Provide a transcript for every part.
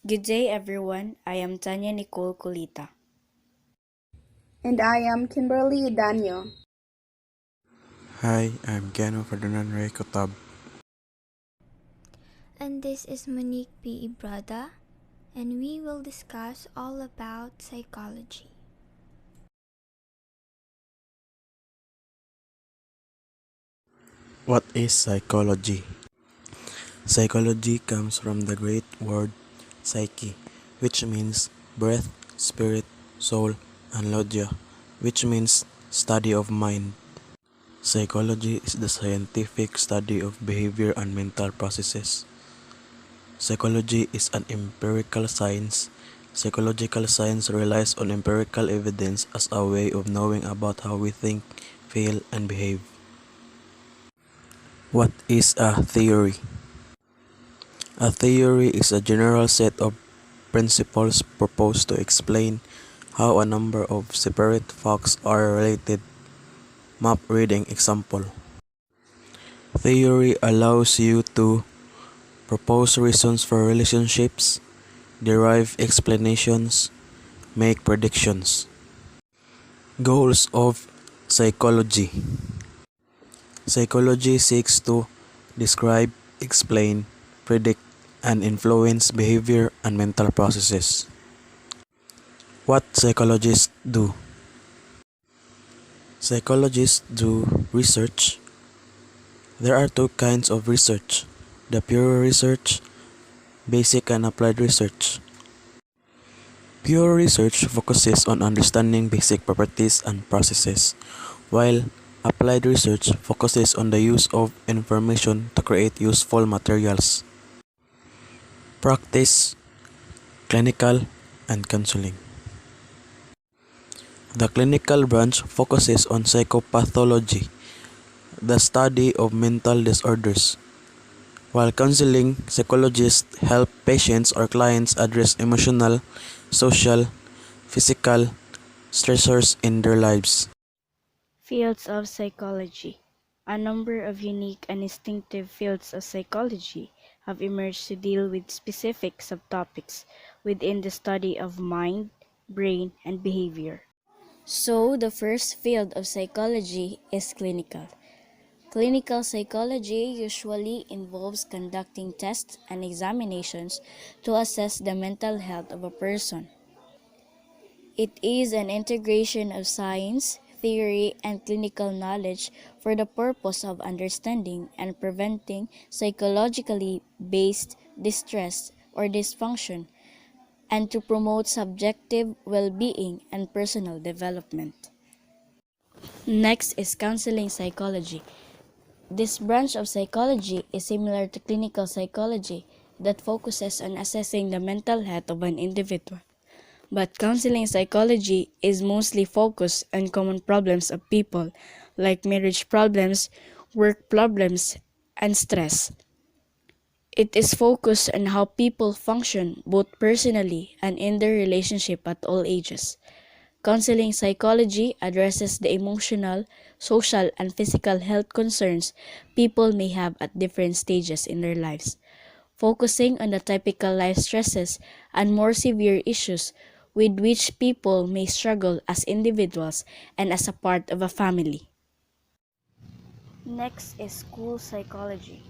Good day, everyone. I am Tanya Nicole Colita. And I am Kimberly Danyo. Hi, I'm Gano Ferdinand Ray Kotab. And this is Monique P. Ibrada, and we will discuss all about psychology. What is psychology? Psychology comes from the Greek word psyche, which means breath, spirit, soul, and logia, which means study of mind. Psychology is the scientific study of behavior and mental processes. Psychology is an empirical science. Psychological science relies on empirical evidence as a way of knowing about how we think, feel, and behave. What is a theory? A theory is a general set of principles proposed to explain how a number of separate facts are related. Map reading example. Theory allows you to propose reasons for relationships, derive explanations, make predictions. Goals of psychology. Psychology seeks to describe, explain, predict, and influence behavior and mental processes. What psychologists do? Psychologists do research. There are two kinds of research: the pure research, basic and applied research. Pure research focuses on understanding basic properties and processes, while applied research focuses on the use of information to create useful materials. Practice, clinical, and counseling. The clinical branch focuses on psychopathology, the study of mental disorders, while counseling psychologists help patients or clients address emotional, social, physical stressors in their lives. Fields of psychology. A number of unique and distinctive fields of psychology have emerged to deal with specific subtopics within the study of mind, brain, and behavior. So, the first field of psychology is clinical. Clinical psychology usually involves conducting tests and examinations to assess the mental health of a person. It is an integration of science, theory, and clinical knowledge for the purpose of understanding and preventing psychologically based distress or dysfunction, and to promote subjective well being and personal development. Next is counseling psychology. This branch of psychology is similar to clinical psychology that focuses on assessing the mental health of an individual. But counseling psychology is mostly focused on common problems of people, like marriage problems, work problems, and stress. It is focused on how people function both personally and in their relationship at all ages. Counseling psychology addresses the emotional, social, and physical health concerns people may have at different stages in their lives, focusing on the typical life stresses and more severe issues with which people may struggle as individuals and as a part of a family. Next is school psychology.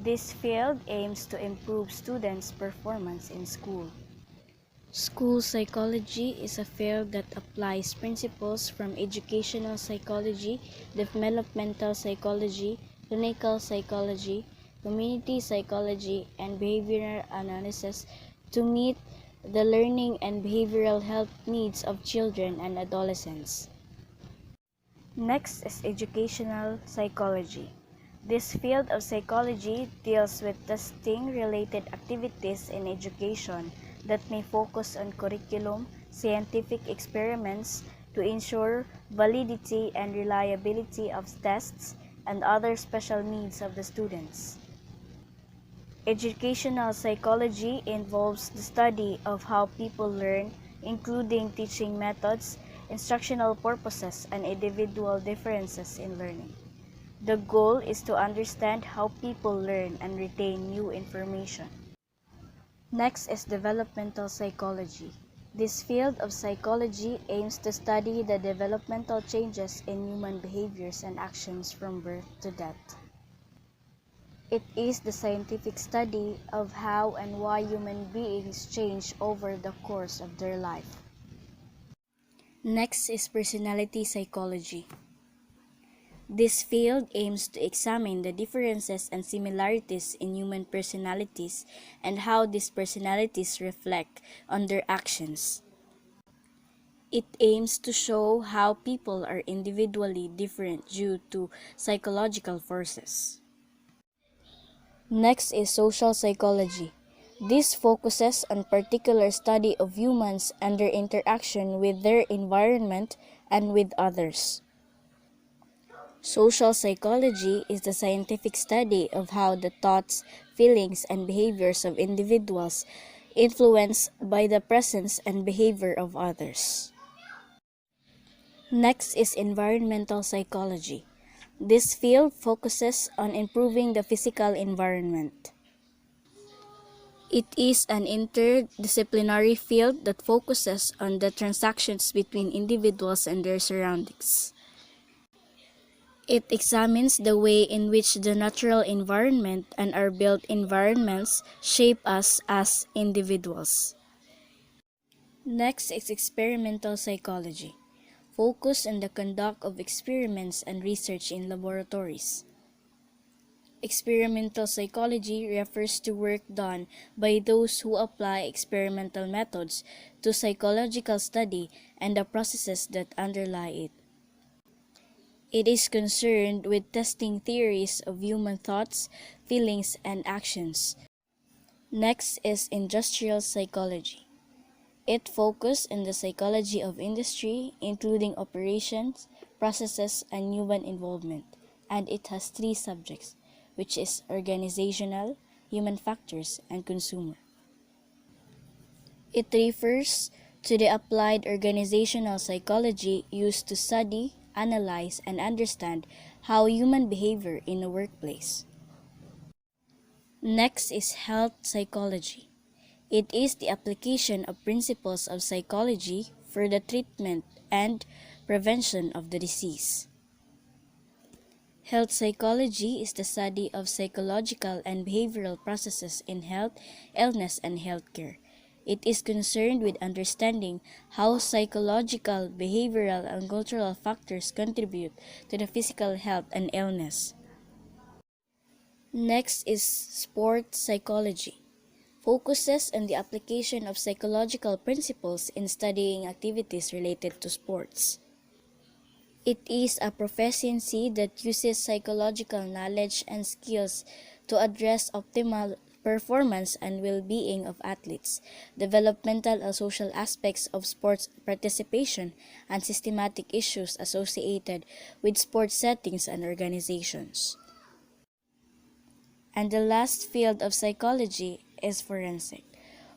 This field aims to improve students' performance in school. School psychology is a field that applies principles from educational psychology, developmental psychology, clinical psychology, community psychology, and behavioral analysis to meet the learning and behavioral health needs of children and adolescents. Next is educational psychology. This field of psychology deals with testing related activities in education that may focus on curriculum, scientific experiments to ensure validity and reliability of tests, and other special needs of the students. Educational psychology involves the study of how people learn, including teaching methods, instructional purposes, and individual differences in learning. The goal is to understand how people learn and retain new information. Next is developmental psychology. This field of psychology aims to study the developmental changes in human behaviors and actions from birth to death. It is the scientific study of how and why human beings change over the course of their life. Next is personality psychology. This field aims to examine the differences and similarities in human personalities and how these personalities reflect on their actions. It aims to show how people are individually different due to psychological forces. Next is social psychology. This focuses on particular study of humans and their interaction with their environment and with others. Social psychology is the scientific study of how the thoughts, feelings, and behaviors of individuals influenced by the presence and behavior of others. Next is environmental psychology. This field focuses on improving the physical environment. It is an interdisciplinary field that focuses on the transactions between individuals and their surroundings. It examines the way in which the natural environment and our built environments shape us as individuals. Next is experimental psychology, focused on the conduct of experiments and research in laboratories. Experimental psychology refers to work done by those who apply experimental methods to psychological study and the processes that underlie it. It is concerned with testing theories of human thoughts, feelings, and actions. Next is industrial psychology. It focuses on the psychology of industry, including operations, processes, and human involvement, and it has three subjects, which is organizational, human factors, and consumer. It refers to the applied organizational psychology used to study, analyze, and understand how human behavior in a workplace. Next is health psychology. It is the application of principles of psychology for the treatment and prevention of the disease. Health psychology is the study of psychological and behavioral processes in health, illness, and healthcare. It is concerned with understanding how psychological, behavioral, and cultural factors contribute to the physical health and illness. Next is sports psychology. Focuses on the application of psychological principles in studying activities related to sports. It is a proficiency that uses psychological knowledge and skills to address optimal performance and well-being of athletes, developmental and social aspects of sports participation, and systematic issues associated with sports settings and organizations. And the last field of psychology is forensic.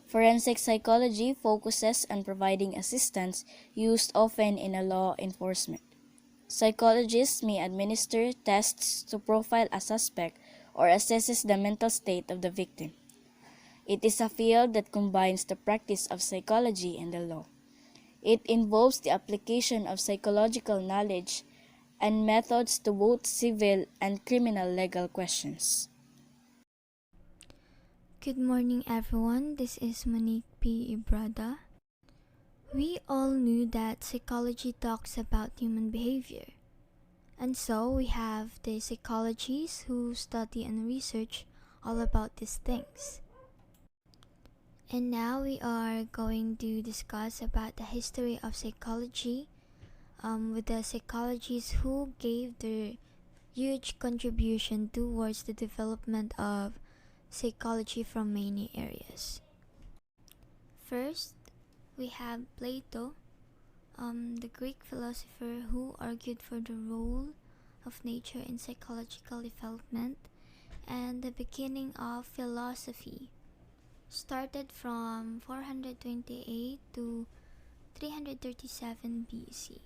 Forensic psychology focuses on providing assistance used often in a law enforcement. Psychologists may administer tests to profile a suspect or assesses the mental state of the victim. It is a field that combines the practice of psychology and the law. It involves the application of psychological knowledge and methods to both civil and criminal legal questions. Good morning, everyone. This is Monique P. Ibrada. We all knew that psychology talks about human behavior. And so we have the psychologists who study and research all about these things. And now we are going to discuss about the history of psychology with the psychologists who gave their huge contribution towards the development of psychology from many areas. First, we have Plato, the Greek philosopher who argued for the role of nature in psychological development and the beginning of philosophy. Started from 428 to 337 BC.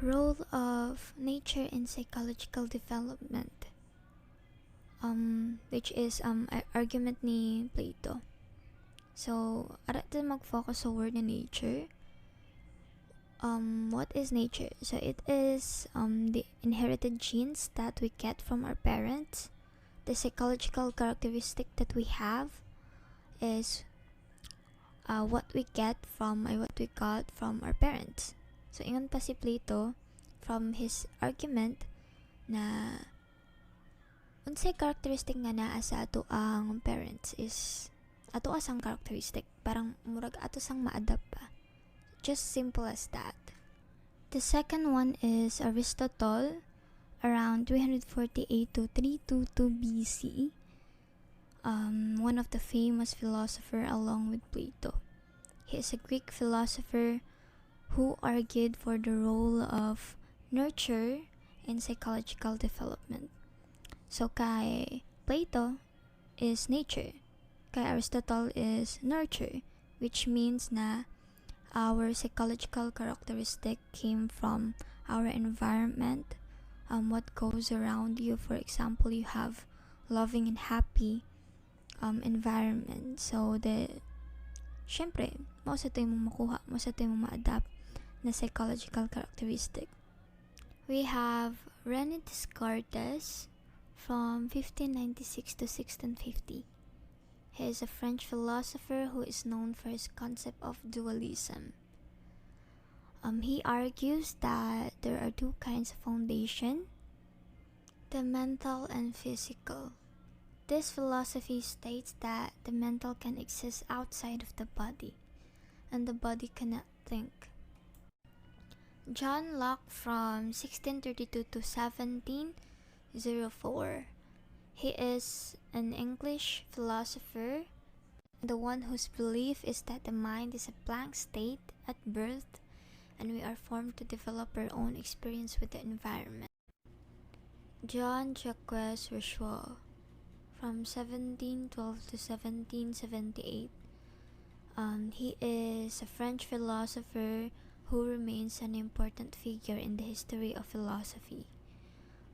Role of nature in psychological development. which is argument ni Plato. So, ara ito mag-focus sa word na nature. What is nature? So, it is the inherited genes that we get from our parents. The psychological characteristic that we have is what we got from our parents. So, ingon pa si Plato from his argument na unsay characteristic nga naa sa ato ang parents is ato asang characteristic, parang murag ato sang ma-adapt pa. Just simple as that. The second one is Aristotle, around 348 to 322 BC. One of the famous philosopher along with Plato. He is a Greek philosopher who argued for the role of nurture in psychological development. So kay Plato is nature, kay Aristotle is nurture, which means na our psychological characteristic came from our environment, what goes around you. For example, you have loving and happy environment. So syempre, mo sa tayo mong makuha, mo sa tayo mong ma-adapt na psychological characteristic. We have René Descartes from 1596 to 1650. He is a French philosopher who is known for his concept of dualism. He argues that there are two kinds of foundation, the mental and physical. This philosophy states that the mental can exist outside of the body, and the body cannot think. John Locke from 1632 to 1704. He is an English philosopher, the one whose belief is that the mind is a blank state at birth and we are formed to develop our own experience with the environment. John Jacques Rousseau from 1712 to 1778. He is a French philosopher who remains an important figure in the history of philosophy,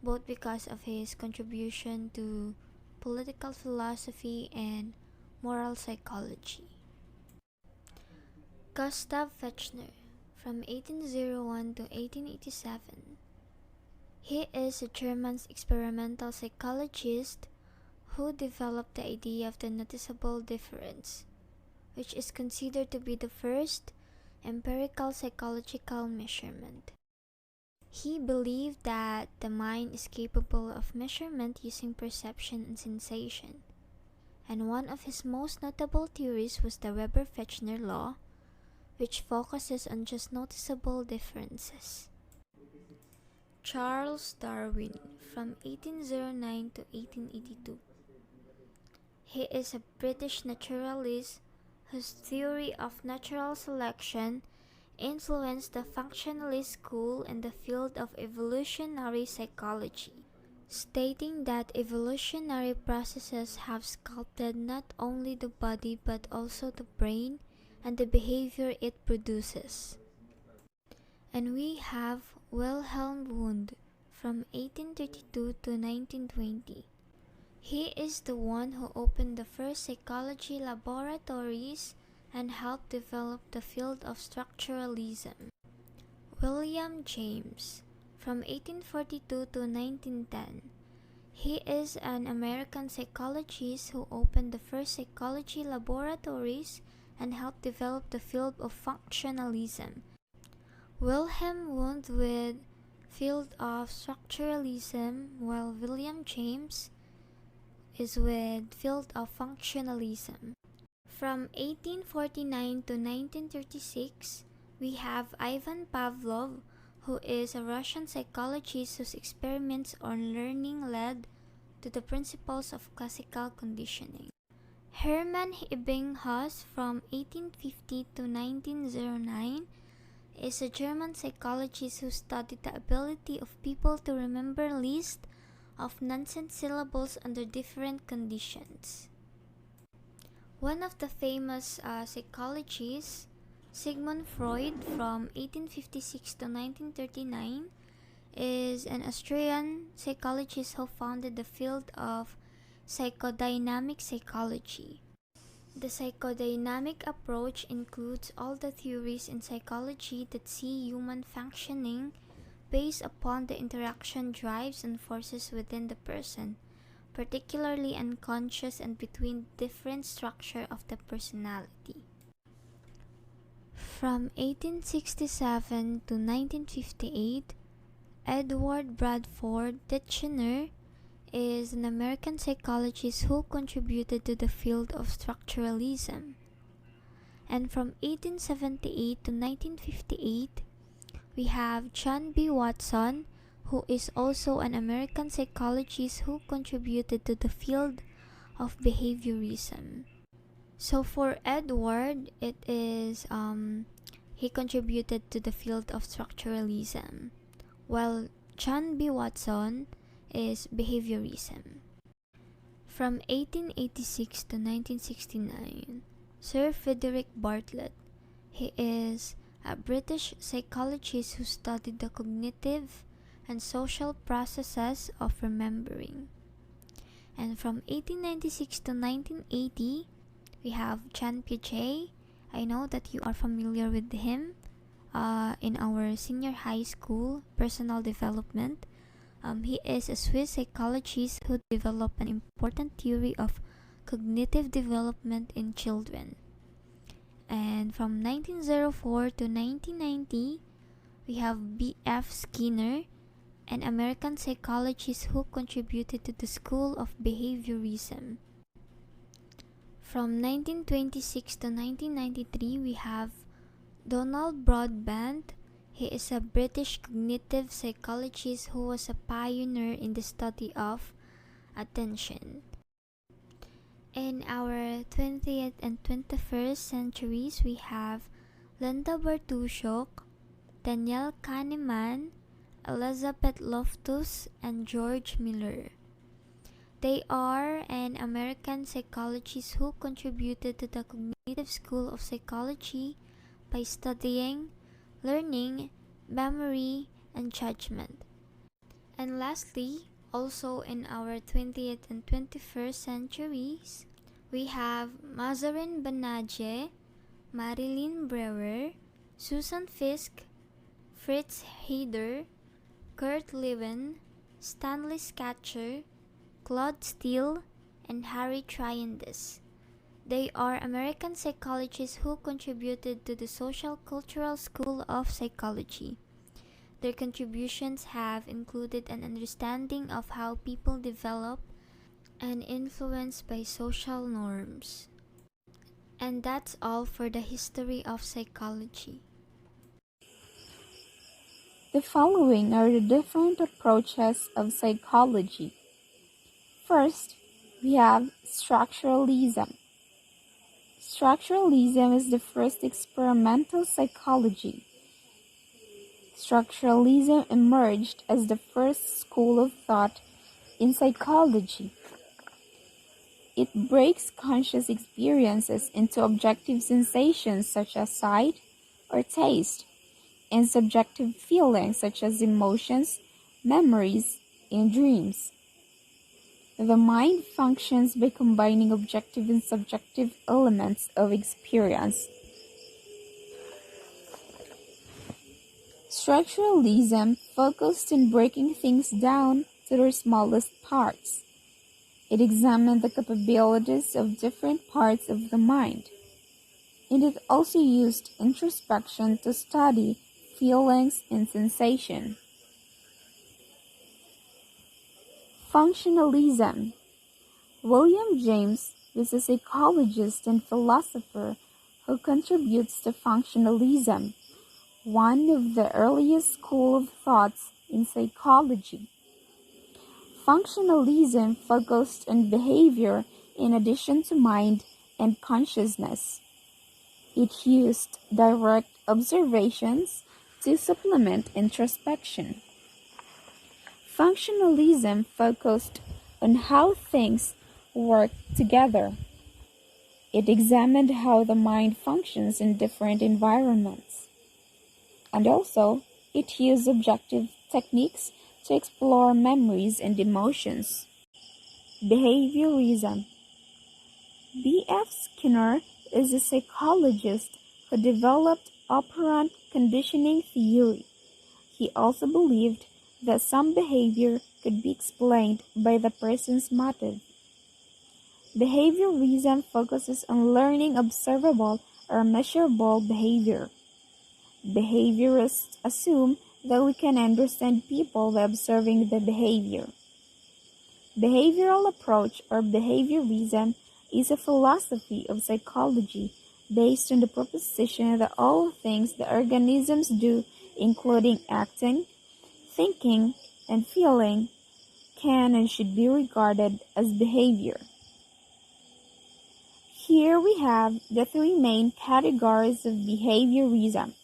both because of his contribution to political philosophy and moral psychology. Gustav Fechner from 1801 to 1887. He is a German experimental psychologist who developed the idea of the noticeable difference, which is considered to be the first empirical psychological measurement. He believed that the mind is capable of measurement using perception and sensation, and one of his most notable theories was the Weber-Fechner law, which focuses on just noticeable differences. Charles Darwin from 1809 to 1882. He is a British naturalist whose theory of natural selection influenced the functionalist school in the field of evolutionary psychology, stating that evolutionary processes have sculpted not only the body but also the brain and the behavior it produces. And we have Wilhelm Wundt from 1832 to 1920. He is the one who opened the first psychology laboratories and helped develop the field of structuralism. William James from 1842 to 1910. He is an American psychologist who opened the first psychology laboratories and helped develop the field of functionalism. Wilhelm Wundt with field of structuralism, while William James is with field of functionalism. From 1849 to 1936, we have Ivan Pavlov, who is a Russian psychologist whose experiments on learning led to the principles of classical conditioning. Hermann Ebbinghaus from 1850 to 1909 is a German psychologist who studied the ability of people to remember lists of nonsense syllables under different conditions. One of the famous psychologists, Sigmund Freud from 1856 to 1939, is an Austrian psychologist who founded the field of psychodynamic psychology. The psychodynamic approach includes all the theories in psychology that see human functioning based upon the interaction drives and forces within the person, particularly unconscious and between different structure of the personality. From 1867 to 1958, Edward Bradford Titchener is an American psychologist who contributed to the field of structuralism. And from 1878 to 1958, we have John B. Watson, who is also an American psychologist who contributed to the field of behaviorism. So for Edward, it is he contributed to the field of structuralism, while John B. Watson is behaviorism. From 1886 to 1969, Sir Frederick Bartlett, he is a British psychologist who studied the cognitive and social processes of remembering. And from 1896 to 1980, we have John Piaget. I know that you are familiar with him in our senior high school personal development. He is a Swiss psychologist who developed an important theory of cognitive development in children. And from 1904 to 1990, we have B.F. Skinner, an American psychologist who contributed to the School of Behaviorism. From 1926 to 1993, we have Donald Broadbent. He is a British cognitive psychologist who was a pioneer in the study of attention. In our 20th and 21st centuries, we have Linda Bartusiak, Daniel Kahneman, Elizabeth Loftus, and George Miller. They are an American psychologist who contributed to the cognitive school of psychology by studying learning, memory, and judgment. And lastly, also in our 20th and 21st centuries, we have Mazarin Banaje, Marilyn Brewer, Susan Fiske, Fritz Heider, Kurt Lewin, Stanley Scatcher, Claude Steele, and Harry Triandis. They are American psychologists who contributed to the Social Cultural School of Psychology. Their contributions have included an understanding of how people develop and influenced by social norms. And that's all for the history of psychology. The following are the different approaches of psychology. First, we have structuralism. Structuralism is the first experimental psychology. Structuralism emerged as the first school of thought in psychology. It breaks conscious experiences into objective sensations such as sight or taste, and subjective feelings such as emotions, memories, and dreams. The mind functions by combining objective and subjective elements of experience. Structuralism focused on breaking things down to their smallest parts. It examined the capabilities of different parts of the mind, and it also used introspection to study feelings and sensation. Functionalism. William James was a psychologist and philosopher who contributes to functionalism, one of the earliest school of thoughts in psychology. Functionalism focused on behavior in addition to mind and consciousness. It used direct observations to supplement introspection. Functionalism focused on how things work together. It examined how the mind functions in different environments. And also, it used objective techniques to explore memories and emotions. behaviorism. B.F. Skinner is a psychologist who developed operant conditioning theory. He also believed that some behavior could be explained by the person's motive. Behaviorism focuses on learning observable or measurable behavior. Behaviorists assume that we can understand people by observing the behavior. Behavioral approach or behaviorism is a philosophy of psychology based on the proposition that all things that organisms do, including acting, thinking, and feeling, can and should be regarded as behavior. Here we have the three main categories of behaviorism.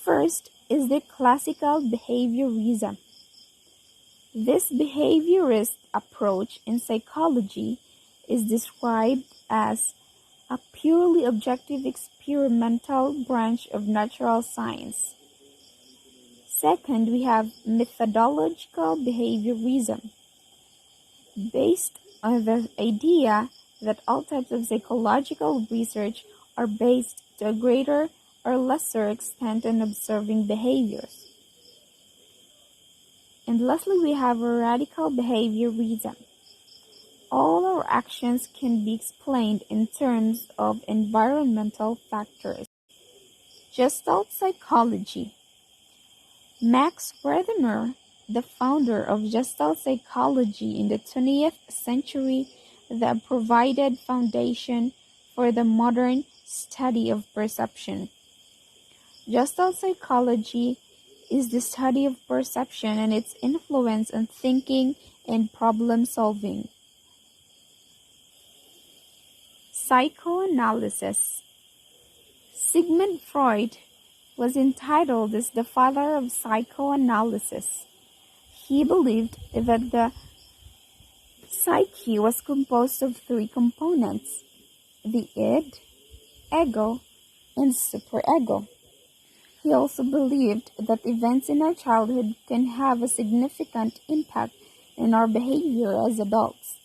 First is the classical behaviorism. This behaviorist approach in psychology is described as a purely objective experimental branch of natural science. Second, we have methodological behaviorism, based on the idea that all types of psychological research are based to a greater or lesser extent on observing behaviors. And lastly, we have a radical behaviorism. All our actions can be explained in terms of environmental factors. Gestalt psychology. Max Wertheimer, the founder of Gestalt psychology in the 20th century, that provided foundation for the modern study of perception. Gestalt psychology is the study of perception and its influence on thinking and problem solving. Psychoanalysis. Sigmund Freud was entitled as the father of psychoanalysis. He believed that the psyche was composed of three components: the id, ego, and superego. He also believed that events in our childhood can have a significant impact in our behavior as adults.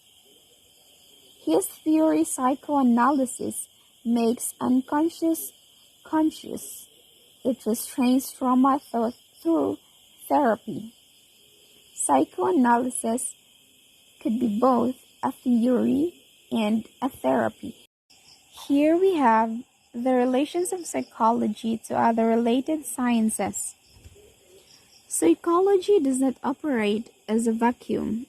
His theory psychoanalysis makes unconscious conscious. It restrains trauma through therapy. Psychoanalysis could be both a theory and a therapy. Here we have the relations of psychology to other related sciences. Psychology does not operate as a vacuum.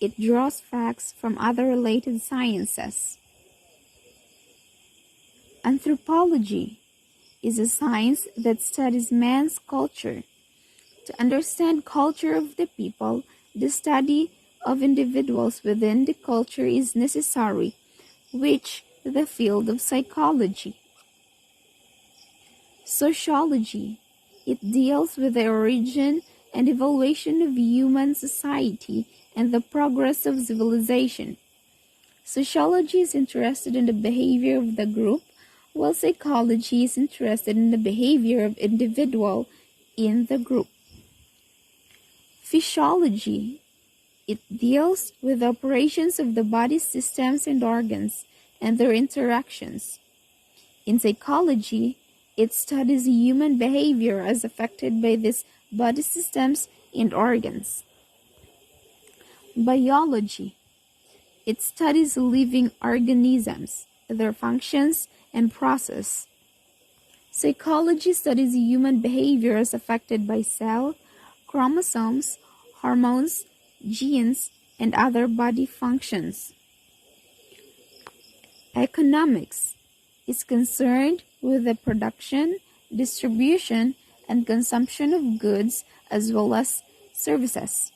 It draws facts from other related sciences. Anthropology is a science that studies man's culture. To understand culture of the people, the study of individuals within the culture is necessary, which the field of psychology. Sociology. It deals with the origin and evaluation of human society and the progress of civilization. Sociology is interested in the behavior of the group, while psychology is interested in the behavior of individual in the group. Physiology. It deals with the operations of the body systems and organs and their interactions. In psychology, it studies human behavior as affected by these body systems and organs. Biology. It studies living organisms, their functions and process. Psychology studies human behavior as affected by cell, chromosomes, hormones, genes, and other body functions. Economics is concerned with the production, distribution, and consumption of goods as well as services.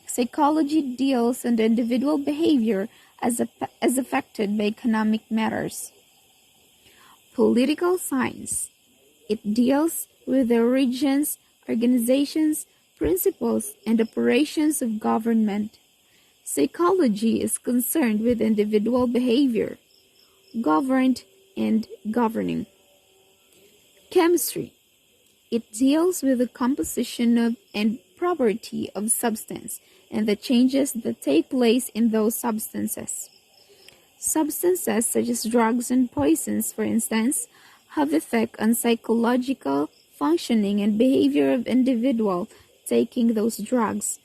Psychology deals in the individual behavior as affected by economic matters. Political science. It deals with the origins, organizations, principles, and operations of government. Psychology is concerned with individual behavior, governed and governing. Chemistry. It deals with the composition of and property of substance and the changes that take place in those substances. Substances such as drugs and poisons, for instance, have effect on psychological functioning and behavior of individual taking those drugs,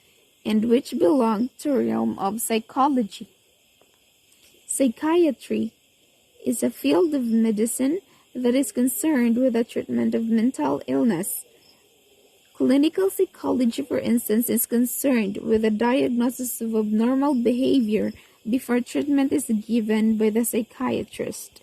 and which belong to the realm of psychology. Psychiatry is a field of medicine that is concerned with the treatment of mental illness. Clinical psychology, for instance, is concerned with the diagnosis of abnormal behavior before treatment is given by the psychiatrist.